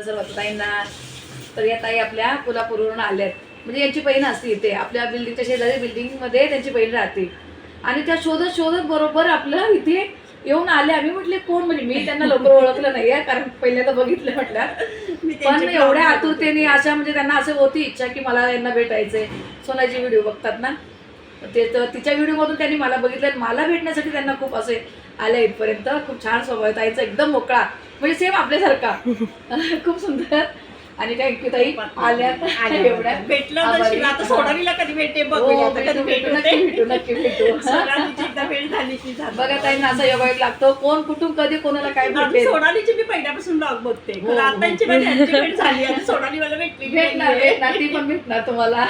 सर्व ताईंना. तर या ताई आपल्या कोल्हापूरवरून आल्यात. म्हणजे यांची बहीण असते इथे आपल्या बिल्डिंगच्या शेजारी बिल्डिंगमध्ये त्यांची बहीण राहते. आणि त्या शोधत शोधत बरोबर आपलं इथे येऊन आले. आम्ही म्हटले कोण, म्हणजे मी त्यांना लवकर ओळखलं नाही आहे कारण पहिल्यांदा बघितलं म्हटलं. पण एवढ्या आतुरतेने अशा म्हणजे त्यांना असं होती इच्छा की मला यांना भेटायचंय. सोनाची व्हिडिओ बघतात ना, ते तर तिच्या व्हिडिओमधून त्यांनी मला बघितलं आणि मला भेटण्यासाठी त्यांना खूप असे आले इथपर्यंत. खूप छान स्वभाव ताईचा, एकदम मोकळा, म्हणजे सेम आपल्यासारखा. खूप सुंदर. आणि थँक्यू ताई आल्यात एवढ्या भेटलं नशीब. आता सोनालीला कधी भेटते बघूया, आता कधी भेटू नक्की भेटू. सोनालीची एकदा भेट झाली की झालं. बघा ताईंना असा योगा लागतो, कोण कुठून कधी कोणाला काय आम्ही भेटेल. सोनालीची मी पहिल्यापासून ब्लॉग बघते. हो, आता त्यांची हो. माझी भेट झाली आणि सोनाली मला भेटली. भेटणार ती पण भेटणार तुम्हाला.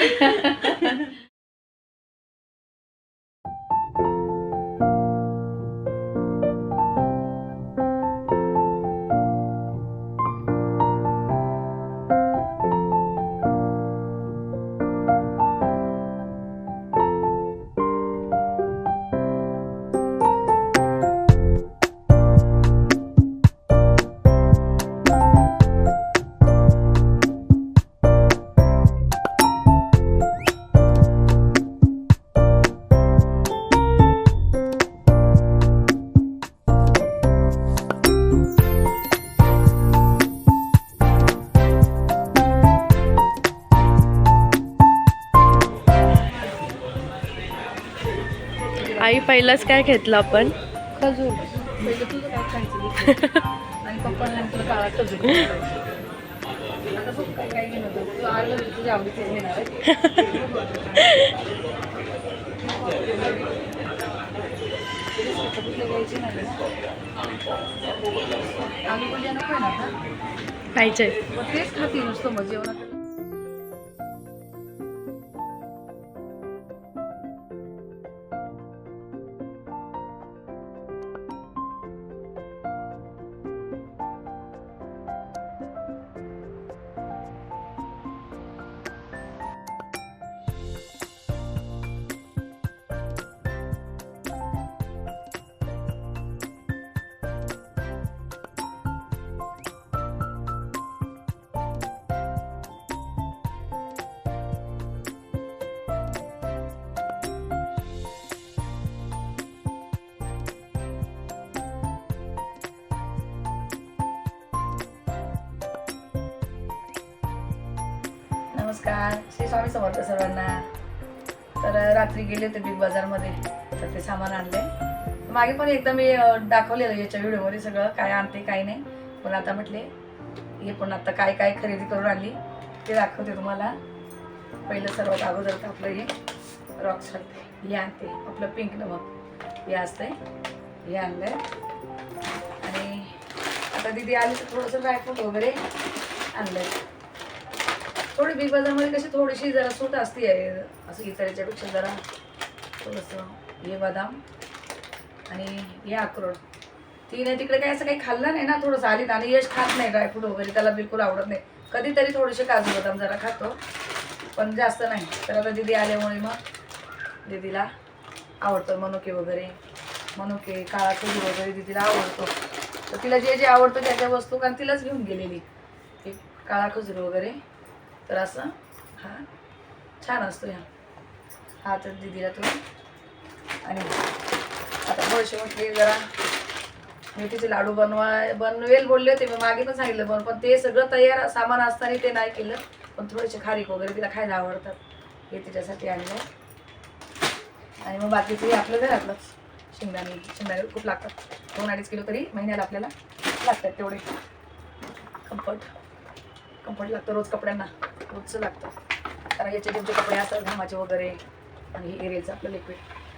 आई पहिलंच काय घेतलं आपण? खजूर. पहिलं तुझं काय खायचं आणि पप्पांना तुला काळा खजूर. आता बघ काय काय घेणार तू आलं तुझ्या आवडीचं घेणार आहे. घ्यायची नाही आलू पण नको आहे ना. खायचंय. मग तेच खाते नुसतं मग जेवणात. नमस्कार, श्री स्वामी समर्थ सर्वांना. तर रात्री गेले होते बिग बाजारमध्ये, तर ते सामान आणले. मागे पण एकदा मी दाखवलेलं याच्या व्हिडिओमध्ये सगळं काय आणते काय नाही. पण आता म्हटले हे पण आता काय काय खरेदी करून आणली ते दाखवते तुम्हाला. पहिलं सर्वात अगोदर तर आपलं हे रॉक सॉल्ट हे आणते, आपलं पिंक नमक हे असतंय, हे आणलंय. आणि आता दीदी आली तर थोडंसं ड्रायफ्रूट वगैरे आणलंय. थोडी बिग बाजारमध्ये कशी थोडीशी जरा सूट असते आहे, असं इतर याच्यापेक्षा जरा थोडंसं. हे बदाम आणि हे अक्रोड. तिने तिकडे काय असं काही खाल्लं नाही ना, थोडंसं आलीत. आणि यश खात नाही ड्रायफ्रूट वगैरे, त्याला बिलकुल आवडत नाही. कधीतरी थोडेसे काजू बदाम जरा खातो, पण जास्त नाही. तर आता दीदी आल्यामुळे मग दीदीला आवडतं मनुके वगैरे, मनुके काळा खजूर वगैरे दीदीला आवडतो. तर तिला जे जे आवडतं त्या त्या वस्तू कारण तिलाच घेऊन गेलेली, हे काळा खजूर वगैरे. तर असं हा छान असतो ह्या, हा तर दीदीला तो. आणि आता थोडेसे म्हटले जरा मेथीचे लाडू बनवेल बोलले होते मी, मागे पण सांगितलं पण ते सगळं तयार सामान असताना ते नाही केलं. पण थोडेसे खारीक वगैरे तिला खायला आवडतात, हे तिच्यासाठी आणलं. आणि मग बाकीचं हे आपलं घरातलंच शेंगदाणे खूप लागतात. 2-2.5 किलो तरी महिन्याला आपल्याला लागतात तेवढे. कम्फर्ट लागतं रोज कपड्यांना, रोजचं लागतं. कारण याचे तुमचे कपडे असतात घामाचे वगैरे. आणि हे एरियलचं आपलं लिक्विड,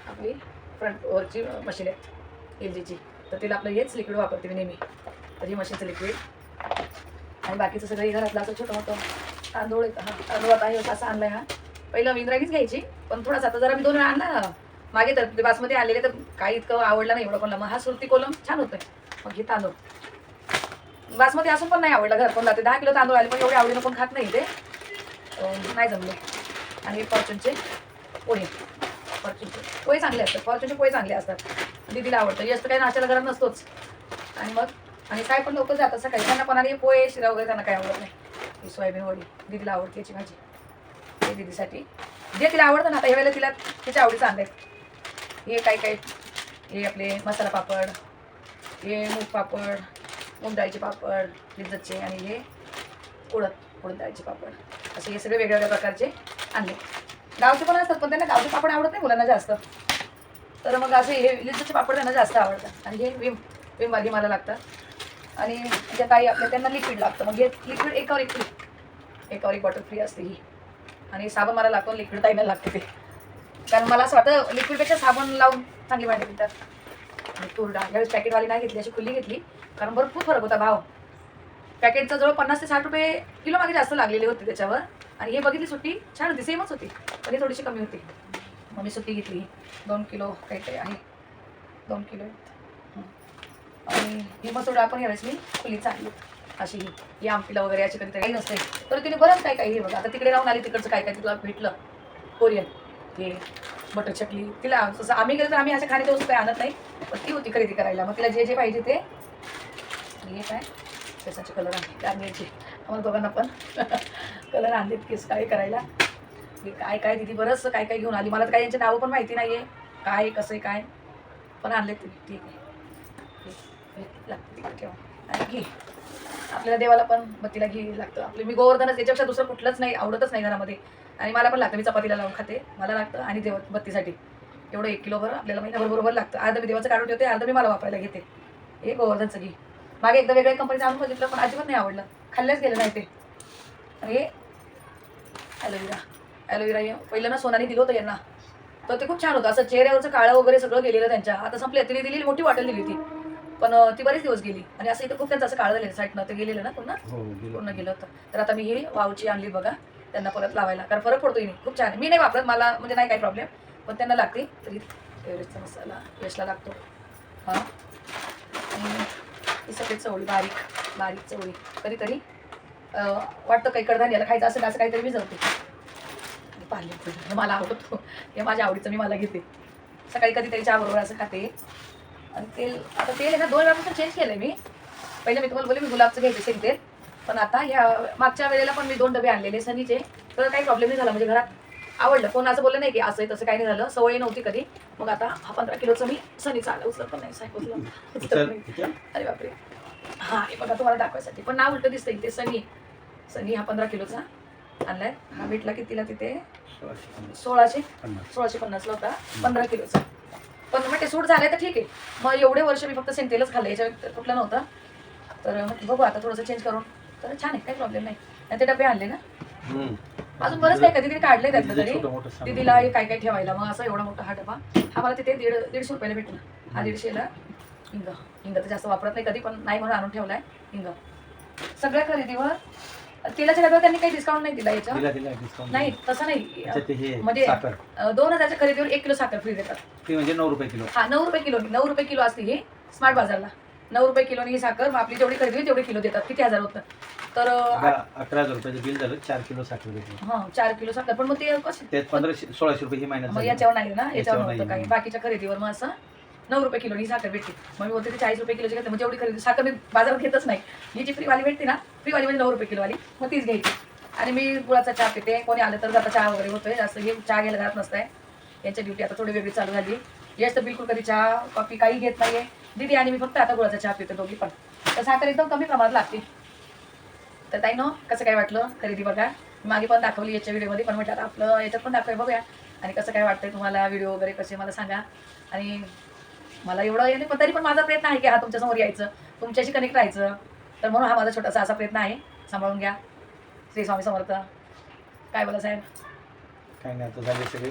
आपली फ्रंटवरची मशीन आहे LGची, तर तिला आपलं हेच लिक्विड वापरते मी नेहमी. तर ही मशीनचं लिक्विड. आणि बाकीचं सगळं घरातलं असं छोटं मोठं तांदूळ. हा तांदूळ आता आहे असा आणलाय. हा पहिलं इंद्रायणीच घ्यायची, पण थोडासा आता जरा मी 2 वेळा आणला मागे. तर ते बासमती आणलेले तर काही इतकं आवडलं नाही एवढं कोणाला. मग हा सुरती कोलम छान होतोय. मग हे तांदूळ बासमती असून पण नाही आवडला घरात कोणला. ते 10 किलो तांदूळ आले पण एवढे आवडीनं पण खात नाही ते, नाही जमले. आणि फॉर्च्यूनचे पोहे, फॉर्च्यूनचे पोहे चांगले असतात, फॉर्च्यूनचे पोहे चांगले असतात, दीदीला आवडतं. यश तर काही नाश्त्याला घरात नसतोच. आणि मग आणि काय पण लोक जातात सकाळी, त्यांना पण आणि पोहे शिरा वगैरे त्यांना काय आवडत नाही. ही सोयाबीन वडी दीदीला आवडते याची भाजी, हे दीदीसाठी जे तिला आवडतं ना. आता ह्या वेळेला तिला तिच्या आवडीचं आणलंय. हे काय काय, हे आपले मसाला पापड, हे मूग पापड, मूग डाळीचे पापड लिज्जतचे, आणि हे उडद डाळीचे पापड, असे हे सगळे वेगवेगळ्या प्रकारचे आणले. गावचे पण असतात, पण त्यांना गावचे पापड आवडत नाही मुलांना जास्त, तर मग असे हे लिज्जतचे पापड त्यांना जास्त आवडतात. आणि हे विमवाली मला लागतात. आणि त्या ताई आपल्या त्यांना लिक्विड लागतं, मग हे लिक्विड एकावर एक बॉटल फ्री असते ही. आणि साबण मला लागतो, लिक्विड ताईला लागते ते, कारण मला असं वाटतं लिक्विडपेक्षा साबण लावून चांगली भांडी पितात. आणि तूर डाळ यावेळेस पॅकेटवाली नाही घेतली, अशी खुल्ली घेतली, कारण भरपूर फरक होता भाव. पॅकेटचं जवळ 50 ते 60 रुपये किलो मागे जास्त लागलेली होती त्याच्यावर. आणि हे बघितली सुट्टी छान होती, सेमच होती, पण ही थोडीशी कमी होती. मग मी सुट्टी घेतली 2 किलो काहीतरी आहे, 2 किलो. आणि ही मसूर डाळ पण यावेळेस मी खुलीच आणली, अशी ही आमटीला वगैरे अशी कधी काही नसते, तर तिने बरंच काय काय हे बघा. आता तिकडे राहून आली, तिकडचं काय काय तिला भेटलं कोरियन, हे बटर चटणी. तिला जसं आम्ही गेलो तर आम्ही अशा खाण्याच्या वस्तू काही आणत नाही, पण ती होती खरेदी करायला. मग तिला जे जे पाहिजे ते. आणि हे काय केसाचे कलर आणले, आणण्याचे आम्हाला दोघांना पण कलर आणलेत केस काळे करायला. हे काय काय दिदी बरंच काय काय घेऊन आली. मला तर काही यांचे नावं पण माहिती नाही आहे, काय कसं आहे काय, पण आणलेत तिने. ठीक आहे, लागतं तिकडे ठेवा. आणि घी आपल्याला देवाला पण बत्तीला घी लागतं. आपले मी गोवर्धनच, याच्यापेक्षा दुसरं कुठलंच नाही, आवडतच नाही घरामध्ये. आणि मला पण लागतं, मी चपातीला लावून खाते, मला लागतं. आणि बत्तीसाठी एवढं 1 किलोभर आपल्याला महिनाभर बरोबर लागतं. अर्ध मी देवाचं काढून ठेवते, अर्ध मी मला वापरायला घेते. हे गोवर्धनचं घी मागे एकदा वेगळ्या कंपनीचं आणून बघितलं, पण अजिबात नाही आवडलं, खाल्ल्याच गेलं नाही ते. आणि हे ॲलोवेरा हे पहिलं ना सोनाने दिलं होतं यांना, तर ते खूप छान होतं. असं चेहऱ्यावरचं काळं वगैरे सगळं गेलेलं त्यांच्या. आता संपले, तिने दिलेली मोठी बॉटल दिली होती, पण ती बरेच दिवस गेली. आणि असं इथं खूप त्यांचं असं काळं झालेलं साईडनं, ते गेलेलं ना पूर्ण गेलं होतं. तर आता मी ही वावची आणली बघा, त्यांना परत लावायला, कारण फरक पडतो. हिने खूप छान, मी नाही वापरत, मला म्हणजे नाही काही प्रॉब्लेम, पण त्यांना लागते. तरी एव्हरेस्टचा मसाला यशला लागतो. हां, आणि ही सफेद चवळी, बारीक चवळी. कधीतरी वाटतं काही कडधान्याला खायचं असेल असं काहीतरी मी जमते. आणि पाले मला आवडतो, हे माझ्या आवडीचं मी मला घेते. सकाळी कधीतरी चहा बरोबर असं खाते. आणि तेल, आता तेल आहे ना 2 वेळापासून चेंज केलं आहे मी. पहिले मी तुम्हाला बोलले मी गुलाबचं घ्यायचे शेंगतेल, पण आता ह्या मागच्या वेळेला पण मी 2 डबे आणलेले सनीचे, तर काही प्रॉब्लेम नाही झाला. म्हणजे घरात आवडलं, कोण असं बोललं नाही की असं आहे तसं काही नाही झालं, सवय नव्हती कधी. मग आता हा 15 किलोचं मी सनीचा आला, उचलत पण नाही, साहेब उचलत नाही. अरे बापरे, हां हे बघा तुम्हाला दाखवायसाठी, पण नाव उलटं दिसतं इथे. सनी हा 15 किलोचा आणलाय. हा भेटला की तिला तिथे 1650ला होता, 15 किलोचा. पण मग ते सूट झालं तर ठीक आहे. मग एवढे वर्ष मी फक्त शेंगतेलच खाल्लं, याच्या कुठलं नव्हतं. तर बघू आता थोडंसं चेंज करून, तर छान आहे, काही प्रॉब्लेम नाही. आणि ते डबे आणले ना, अजून बरंच काय कधीतरी काढले त्यातलं तरी दीदीला हे काय काय ठेवायला. मग असं एवढा मोठा हा डबा, हा मला तिथे 150 रुपयाला भेटला. हा 150ला. हिंग तर जास्त वापरत नाही कधी, पण नाही म्हणून आणून ठेवलाय हिंग. सगळ्या खरेदीवर तेलाच्या डब्यावर त्यांनी काही डिस्काउंट नाही दिला याच्यावर. नाही तसं नाही, म्हणजे 2000च्या खरेदीवर 1 किलो साखर फ्री देतात. ती म्हणजे 9 रुपये किलो. हा 9 रुपये किलो, 9 रुपये किलो असते ही स्मार्ट बाजारला. 9 रुपये किलोनी ही साखर, मग आपली जेवढी खरेदी होईल तेवढी किलो देतात. किती हजार होतं तर 11,000 रुपयाचं बिल झालं, 4 किलो साखर घेतली. हां 4 किलो साखर. पण मग ते कसं त्यात 1500-1600 रुपये ही महिन्यात मग झाली. याच्यावर नाही ना, याच्यावर नाही. नव्हतं काही. बाकीच्या खरेदीवर मग असं 9 रुपये किलो ही साखर भेटते. मग मी बोलते ते 40 रुपये किलोची घेते, मग जेवढी खरेदी साखर मी बाजारात घेतच नाही. ही जी फ्रीवाली भेटते ना, फ्रीवाली म्हणजे 9 रुपये किलोवाली, मग तीच घ्यायची. आणि मी गुळाचा चहा पिते, कोणी आलं तर जाता चहा वगैरे होतोय, जास्त हे चहा घ्यायला जात नसतंय. यांची ड्युटी आता थोडी वेगळी चालू झाली. यश तर बिलकुल कधी चहा कॉफी काही घेत नाहीये. दीदी आणि मी फक्त आता गुळाचा चहा पितो दोघी पण. तर साखर एकदम कमी प्रमाणात लागते. तर ताई नो कसं काय वाटलं खरेदी बघा, मागे पण दाखवली याच्या व्हिडिओमध्ये, पण म्हटलं आता आपलं याच्यात पण दाखवूया बघूया. आणि कसं काय वाटतंय तुम्हाला व्हिडिओ वगैरे कसे मला सांगा. आणि मला एवढं येणे, पण तरी पण माझा प्रयत्न आहे की हा तुमच्यासमोर यायचं, तुमच्याशी कनेक्ट राहायचं. तर म्हणून हा माझा छोटासा असा प्रयत्न आहे. सांभाळून घ्या. श्री स्वामी समर्थ. काय बोला साहेब? काय नाही, आता झाले सगळे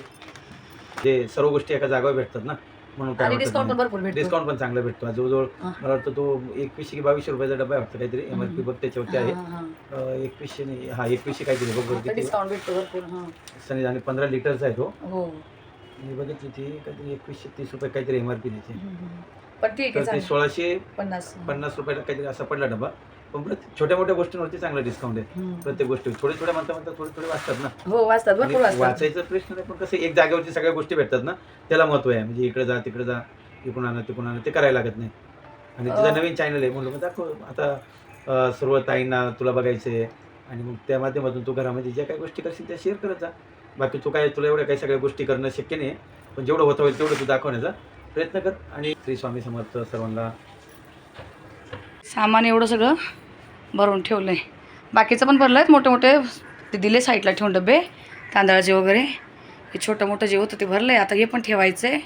जे सर्व गोष्टी एका जागेवर भेटतात ना, म्हणून आणि डिस्काउंट पण भरपूर भेटतो. डिस्काउंट पण चांगला भेटतो. जवळजवळ मला वाटतं तो 2100 की 2200 रुपयाचा डबा आहे वाटतं, काहीतरी MRP बघ त्याच्यावरती आहे. 2100 नाही, हा 2100 काहीतरी बघ, डिस्काउंट भेटतो भरपूर. सनी आणि 15 लिटरचा आहे तो. हो मी बघितली ती काहीतरी 2130 रुपये काहीतरी MRP त्याची. पण ठीक तर आहे, ते 1650 रुपयाला काहीतरी असा पडला डबा. पण छोट्या मोठ्या गोष्टींवरती चांगलं डिस्काउंट आहे. प्रत्येक गोष्टी थोडे थोडे म्हणता थोडे वाचतात ना. हो वाचतात, भरपूर वाचतात. वाचायचा प्रश्न नाही, पण कसं एक जागेवरती सगळ्या गोष्टी भेटतात ना, त्याला महत्व आहे. म्हणजे इकडे जा तिकडे जा, इकडून आणा तिकडून आणा, ते करायला लागत नाही. आणि तुझा नवीन चॅनल आहे म्हणलं मग दाखव आता सर्व ताईंना तुला बघायचं आहे आणि मग त्या माध्यमातून तू घरामध्ये ज्या काही गोष्टी करशील त्या शेअर करत जा. बाकी तू काय तुला एवढ्या काही सगळ्या गोष्टी करणं शक्य नाही पण जेवढं होतं होईल तेवढं तू दाखवण्याचा प्रयत्न कर. आणि श्री स्वामी समर्थ सर्वांना. सामान एवढं सगळं भरून ठेवलं आहे. बाकीचं पण भरलं आहेत मोठे मोठे ते दिले साईडला ठेवून डबे तांदळाचे वगैरे. हे छोटं मोठं जे होतं ते भरलं आहे. आता हे पण ठेवायचं आहे.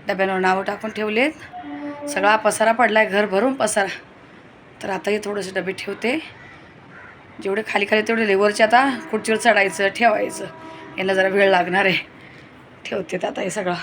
डब्यांवर नावं टाकून ठेवलेत. सगळा पसारा पडला आहे घर भरून पसारा. तर आता हे थोडेसे डबे ठेवते. जेवढे खाली खाली तेवढे लेवरचे आता खुर्चीवर चढायचं ठेवायचं. यांना जरा वेळ लागणार आहे. ठेवते आता हे सगळं.